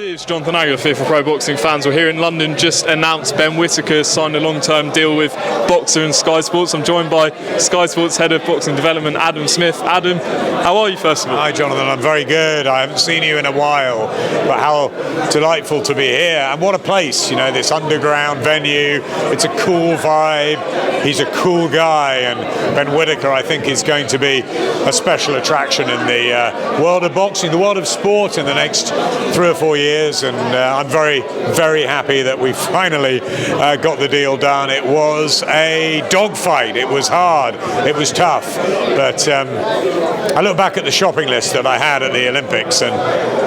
It's Jonathan Agger, for Pro Boxing fans. We're here in London, just announced Ben Whittaker signed a long-term deal with Boxer and Sky Sports. I'm joined by Sky Sports Head of Boxing Development, Adam Smith. Adam, how are you first of all? Hi Jonathan, I'm very good. I haven't seen you in a while, but how delightful to be here. And what a place, this underground venue. It's a cool vibe. He's a cool guy, and Ben Whittaker, I think, is going to be a special attraction in the world of boxing, the world of sport in the next 3 or 4 years. And I'm very, very happy that we finally got the deal done. It was a dogfight. It was hard. It was tough. But I look back at the shopping list that I had at the Olympics, and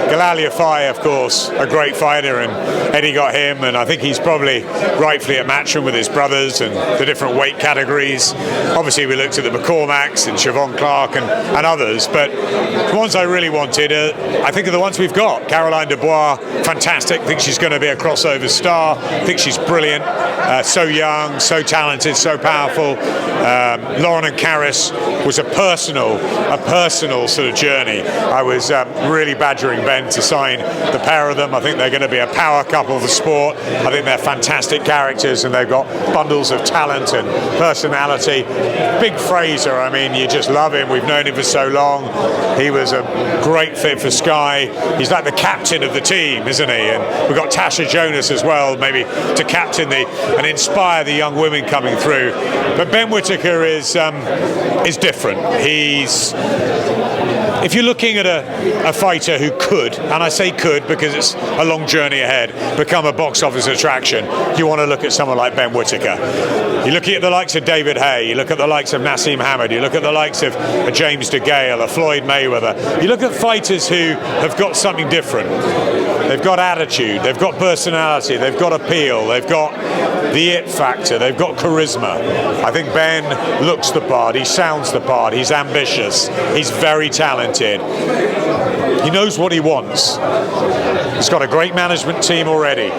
Galal Yafai, of course, a great fighter, and Eddie got him, and I think he's probably rightfully at matchroom with his brothers and the different weight categories. Obviously, we looked at the McCormacks and Siobhan Clark and others, but the ones I really wanted, I think, are the ones we've got. Caroline Dubois, fantastic. I think she's going to be a crossover star. I think she's brilliant. So young, so talented, so powerful. Lauren and Karis was a personal sort of journey. I was really badgering Ben to sign the pair of them. I think they're going to be a power couple of the sport. I think they're fantastic characters, and they've got bundles of talent and personality. Big Fraser, I mean, you just love him. We've known him for so long. He was a great fit for Sky. He's like the captain of the team, isn't he? And we've got Tasha Jonas as well, maybe to captain and inspire the young women coming through. But Ben Whittaker is different. If you're looking at a fighter who could, and I say could because it's a long journey ahead, become a box office attraction, you want to look at someone like Ben Whittaker. You look at the likes of David Haye, you look at the likes of Nassim Hamid, you look at the likes of a James DeGale, a Floyd Mayweather. You look at fighters who have got something different. They've got attitude, they've got personality, they've got appeal, they've got the it factor, they've got charisma. I think Ben looks the part, he sounds the part, he's ambitious, he's very talented. He knows what he wants. He's got a great management team already.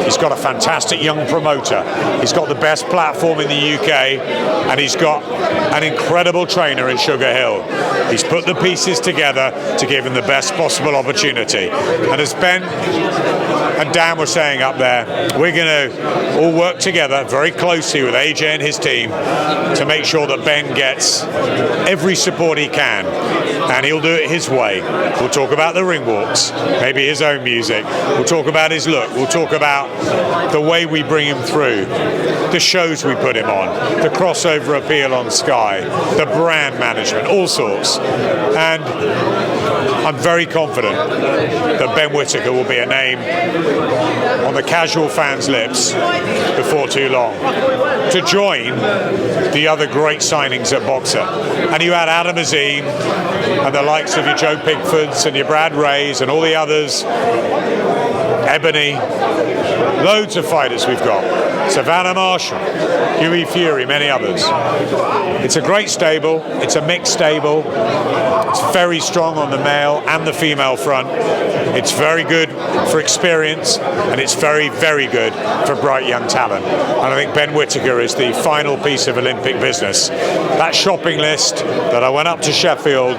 He's got a fantastic young promoter. He's got the best platform in the UK, and he's got an incredible trainer in Sugar Hill. He's put the pieces together to give him the best possible opportunity. And as Ben and Dan were saying up there, we're going to all work together very closely with AJ and his team to make sure that Ben gets every support he can, and he'll do it his way. We'll talk about the ring walks, maybe his own music. We'll talk about his look. We'll talk about the way we bring him through, the shows we put him on, the crossover appeal on Sky, the brand management, all sorts. And I'm very confident that Ben Whittaker will be a name on the casual fans' lips before too long, to join the other great signings at Boxer. And you add Adam Azim and the likes of your Joe Pickfords and your Brad Rays and all the others, Ebony, loads of fighters we've got. Savannah Marshall, Huey Fury, many others. It's a great stable. It's a mixed stable. It's very strong on the male and the female front. It's very good for experience, and it's very, very good for bright young talent. And I think Ben Whittaker is the final piece of Olympic business. That shopping list that I went up to Sheffield,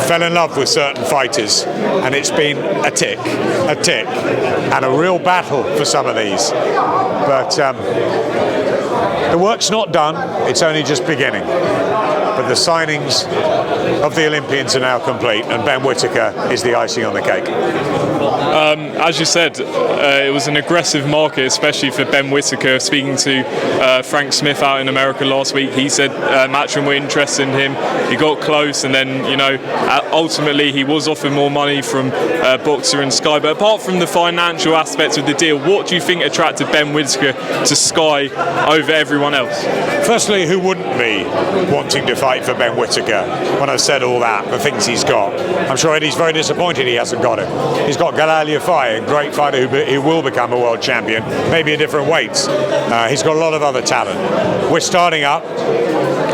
fell in love with certain fighters, and it's been a tick, and a real battle for some of these. But the work's not done, it's only just beginning. But the signings of the Olympians are now complete, and Ben Whittaker is the icing on the cake. As you said, it was an aggressive market, especially for Ben Whittaker. Speaking to Frank Smith out in America last week, he said Matchroom were interested in him. He got close, and then ultimately he was offered more money from Boxer and Sky. But apart from the financial aspects of the deal, what do you think attracted Ben Whittaker to Sky over everyone else? Firstly, who wouldn't be wanting to fight for Ben Whittaker when I've said all that, the things he's got? I'm sure Eddie's very disappointed he hasn't got it. He's got Galal Yafai, a great fighter who will become a world champion, maybe at different weights. He's got a lot of other talent. We're starting up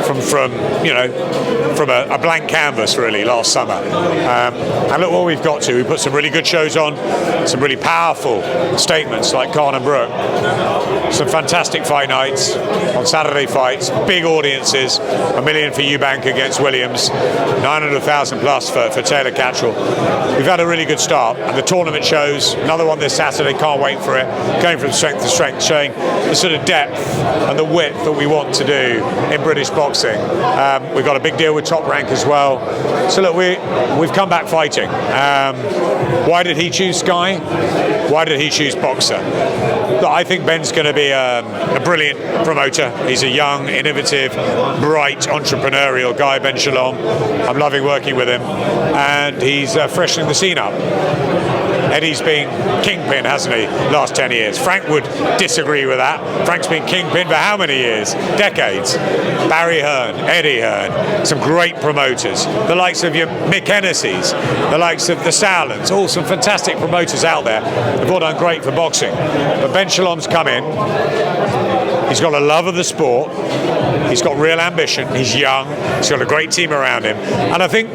from a blank canvas really last summer. And look what we've got to. We put some really good shows on, some really powerful statements like Khan and Brooke, some fantastic fight nights on Saturday fights, big audiences, $1 million for Eubank against Williams, 900,000 plus for Taylor Cattrall. We've had a really good start, and the tournament shows, another one this Saturday, can't wait for it, going from strength to strength, showing the sort of depth and the width that we want to do in British boxing. We've got a big deal with Top Rank as well. So look, we've come back fighting. Why did he choose Sky? Why did he choose Boxer? Look, I think Ben's going to be a brilliant promoter. He's a young, innovative, bright, entrepreneurial guy, Ben Shalom. I'm loving working with him, and he's freshening the scene up. Eddie's been kingpin, hasn't he, last 10 years? Frank would disagree with that. Frank's been kingpin for how many years? Decades. Barry Hearn, Eddie Hearn, some great promoters. The likes of your Mick Hennessy's, the likes of the Sowlands, all some fantastic promoters out there. They've all done great for boxing. But Ben Shalom's come in. He's got a love of the sport. He's got real ambition. He's young. He's got a great team around him. And I think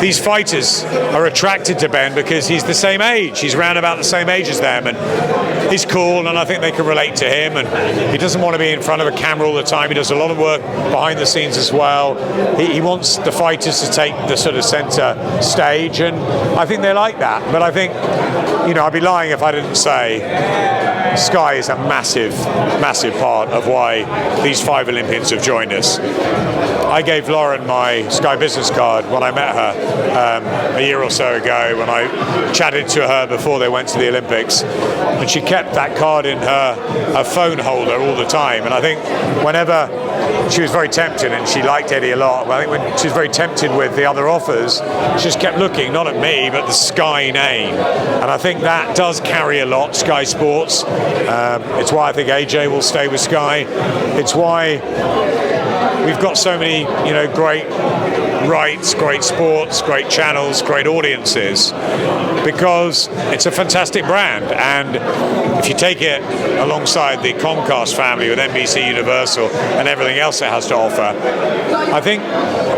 these fighters are attracted to Ben because he's the same age. He's round about the same age as them. And he's cool, and I think they can relate to him. And he doesn't want to be in front of a camera all the time. He does a lot of work behind the scenes as well. He wants the fighters to take the sort of centre stage. And I think they like that. But I think, I'd be lying if I didn't say Sky is a massive, massive part of why these 5 Olympians have joined us. I gave Lauren my Sky business card when I met her a year or so ago, when I chatted to her before they went to the Olympics, and she kept that card in her phone holder all the time. And I think whenever she was very tempted, and she liked Eddie a lot, but I think when she was very tempted with the other offers, she just kept looking, not at me, but the Sky name. And I think that does carry a lot, Sky Sports. It's why I think AJ will stay with Sky. It's why we've got so many, great rights, great sports, great channels, great audiences, because it's a fantastic brand. And if you take it alongside the Comcast family with NBC Universal and everything else it has to offer, I think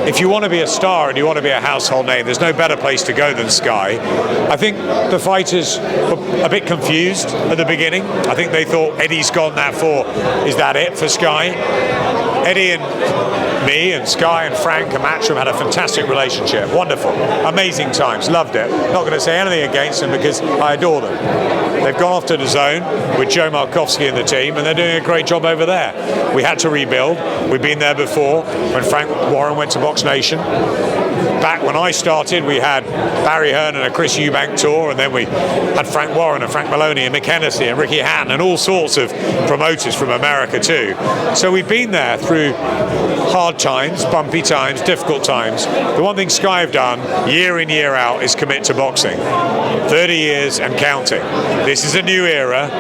if you want to be a star and you want to be a household name, there's no better place to go than Sky. I think the fighters were a bit confused at the beginning. I think they thought Eddie's gone that far. Is that it for Sky? Eddie and me and Sky and Frank and Matchroom had a fantastic relationship. Wonderful. Amazing times. Loved it. Not going to say anything against them because I adore them. They've gone off to the Zone with Joe Markowski and the team, and they're doing a great job over there. We had to rebuild. We've been there before when Frank Warren went to Box Nation. Back when I started, we had Barry Hearn and a Chris Eubank tour, and then we had Frank Warren and Frank Maloney and Mick Hennessy and Ricky Hatton and all sorts of promoters from America too. So we've been there through hard times, bumpy times, difficult times. The one thing Sky have done year in, year out is commit to boxing. 30 years and counting. This is a new era.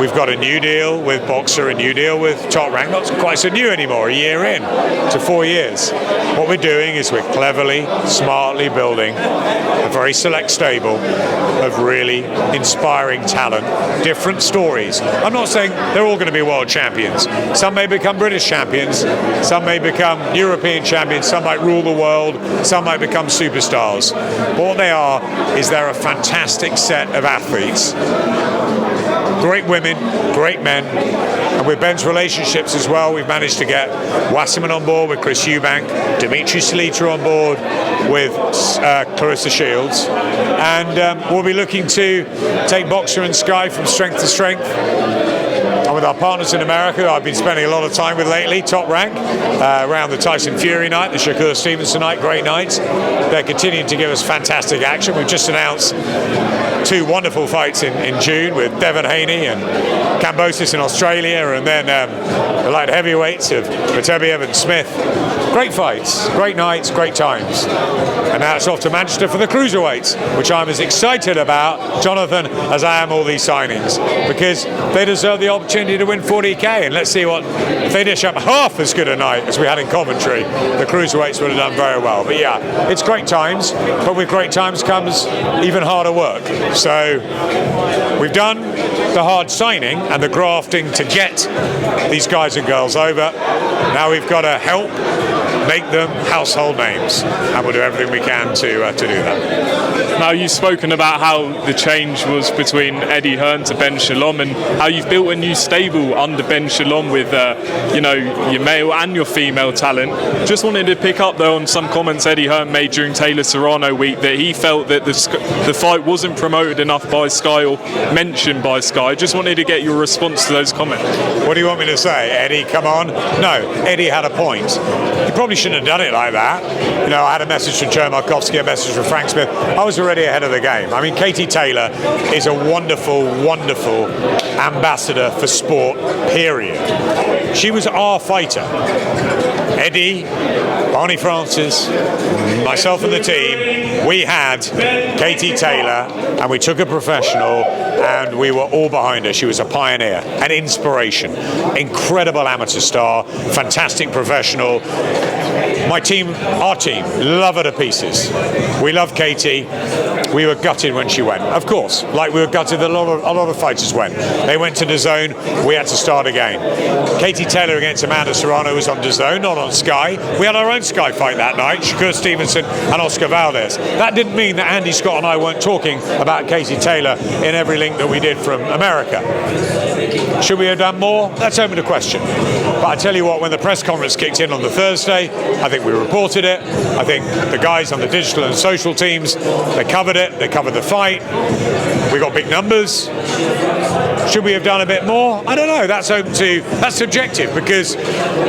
We've got a new deal with Boxer, a new deal with Top Rank. Not quite so new anymore, a year in to 4 years. What we're doing is we're cleverly, smartly building a very select stable of really inspiring talent, different stories. I'm not saying they're all going to be world champions. Some may become British champions, some may become European champions, some might rule the world, some might become superstars. But what they are is they're a fantastic set of athletes. Great women, great men, and with Ben's relationships as well, we've managed to get Wasserman on board with Chris Eubank, Dimitri Salita on board with Clarissa Shields, and we'll be looking to take Boxer and Sky from strength to strength. And with our partners in America, I've been spending a lot of time with lately, Top Rank, around the Tyson Fury night, the Shakur Stevenson night, great nights. They're continuing to give us fantastic action. We've just announced 2 wonderful fights in June with Devon Haney and Kambosos in Australia, and then the light heavyweights of Matobi Evans-Smith. Great fights, great nights, great times. And now it's off to Manchester for the cruiserweights, which I'm as excited about, Jonathan, as I am all these signings, because they deserve the opportunity to win 40k. And let's see what, if they dish up half as good a night as we had in Coventry, the cruiserweights would have done very well. But yeah, it's great times, but with great times comes even harder work. So we've done the hard signing and the grafting to get these guys and girls over. Now we've got to help make them household names, and we'll do everything we can to do that. Now, you've spoken about how the change was between Eddie Hearn to Ben Shalom, and how you've built a new stable under Ben Shalom with your male and your female talent. Just wanted to pick up though on some comments Eddie Hearn made during Taylor-Serrano week, that he felt that the fight wasn't promoted enough by Sky or mentioned by Sky. Just wanted to get your response to those comments. What do you want me to say, Eddie? Come on. No, Eddie had a point. He probably shouldn't have done it like that. I had a message from Joe Markowski, a message from Frank Smith. I was already ahead of the game. I mean, Katie Taylor is a wonderful, wonderful ambassador for sport, period. She was our fighter. Eddie, Barney Francis, myself and the team, we had Katie Taylor, and we took a professional, and we were all behind her. She was a pioneer, an inspiration, incredible amateur star, fantastic professional. My team, our team, love her to pieces. We love Katie. We were gutted when she went, of course, like we were gutted that a lot of fighters went. They went to DAZN, we had to start again. Katie Taylor against Amanda Serrano was on DAZN, not on Sky. We had our own Sky fight that night, Shakur Stevenson and Oscar Valdez. That didn't mean that Andy Scott and I weren't talking about Katie Taylor in every link that we did from America. Should we have done more? That's open to question. But I tell you what, when the press conference kicked in on the Thursday, I think we reported it. I think the guys on the digital and social teams, they covered it. They covered the fight. We got big numbers. Should we have done a bit more? I don't know. That's subjective, because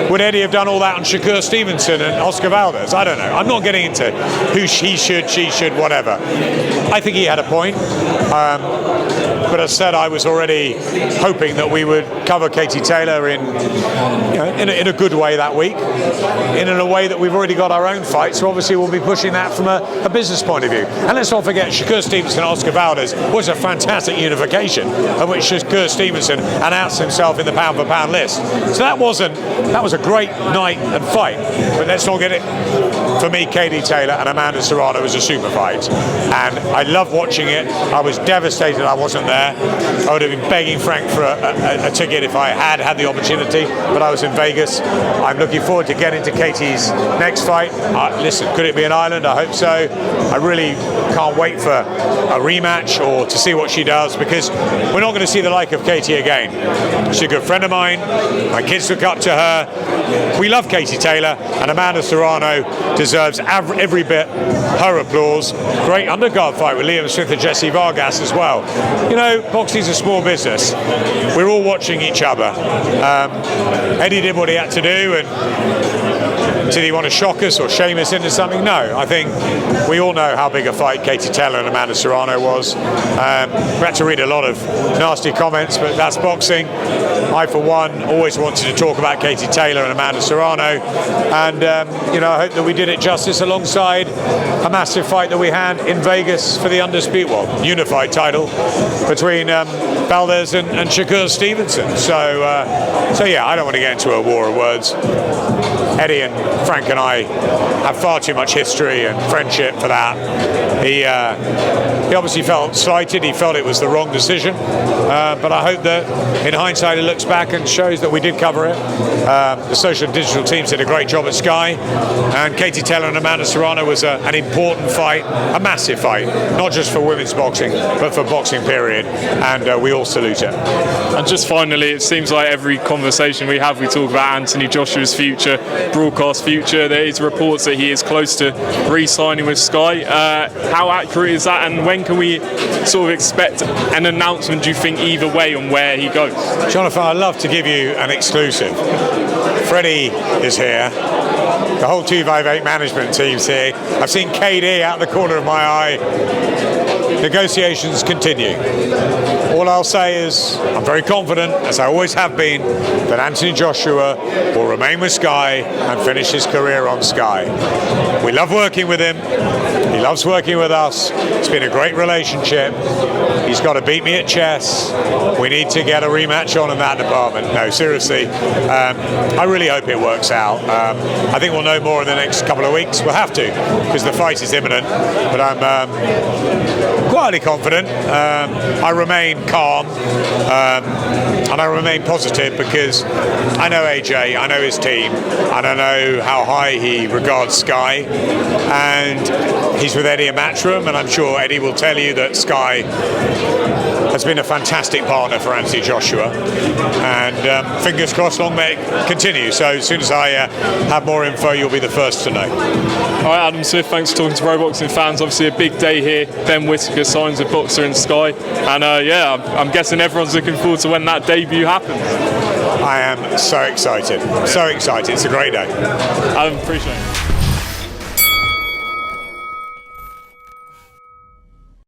would Eddie have done all that on Shakur Stevenson and Oscar Valdez? I don't know. I'm not getting into who he should, she should, whatever. I think he had a point. But as said, I was already hoping that we would cover Katie Taylor in a good way that week, in a way that we've already got our own fight. So obviously we'll be pushing that from a business point of view. And let's not forget, Shakur Stevenson and Oscar Valdez was a fantastic unification, of which Shakur Stevenson announced himself in the pound for pound list. So that was a great night and fight. But let's not get it. For me, Katie Taylor and Amanda Serrano was a super fight, and I loved watching it. I was devastated I wasn't there. I would have been begging Frank for a ticket if I had the opportunity, but I was in Vegas. I'm looking forward to getting to Katie's next fight. Listen, could it be in Ireland? I hope so. I really can't wait for a rematch or to see what she does, because we're not going to see the like of Katie again. She's a good friend of mine. My kids look up to her. We love Katie Taylor, and Amanda Serrano deserves every bit her applause. Great undercard fight with Liam Smith and Jesse Vargas as well. Boxing's a small business. We're all watching each other. Eddie did what he had to do, and did he want to shock us or shame us into something? No. I think we all know how big a fight Katie Taylor and Amanda Serrano was. We had to read a lot of nasty comments, but that's boxing. I, for one, always wanted to talk about Katie Taylor and Amanda Serrano, and I hope that we did it justice alongside a massive fight that we had in Vegas for the unified title between Valdez and Shakur Stevenson. So yeah, I don't want to get into a war of words. Eddie and Frank and I have far too much history and friendship for that. He obviously felt slighted. He felt it was the wrong decision. But I hope that in hindsight he looks back and shows that we did cover it. The social and digital teams did a great job at Sky. And Katie Taylor and Amanda Serrano was an important fight, a massive fight, not just for women's boxing, but for boxing, period. And we all salute it. And just finally, it seems like every conversation we have, we talk about Anthony Joshua's future, broadcast future. There is reports that he is close to re-signing with Sky. How accurate is that, and when can we sort of expect an announcement, do you think, either way on where he goes? Jonathan, I'd love to give you an exclusive. Freddie is here. The whole 258 management team's here. I've seen KD out the corner of my eye. Negotiations continue. All I'll say is I'm very confident, as I always have been, that Anthony Joshua will remain with Sky and finish his career on Sky. We love working with him. He loves working with us. It's been a great relationship. He's got to beat me at chess. We need to get a rematch on in that department. No, seriously. I really hope it works out. I think we'll know more in the next couple of weeks. We'll have to, because the fight is imminent. But I'm quietly confident. I remain calm, and I remain positive because I know AJ, I know his team, and I know how high he regards Sky, and he's with Eddie in Matchroom, and I'm sure Eddie will tell you that Sky has been a fantastic partner for Anthony Joshua, and fingers crossed long may it continue. So as soon as I have more info, you'll be the first to know. All right, Adam Smith, thanks for talking to Pro Boxing fans. Obviously a big day here. Ben Whittaker signs with Boxer in Sky, and I'm guessing everyone's looking forward to when that debut happens. I am so excited, so excited. It's a great day. Adam, appreciate it.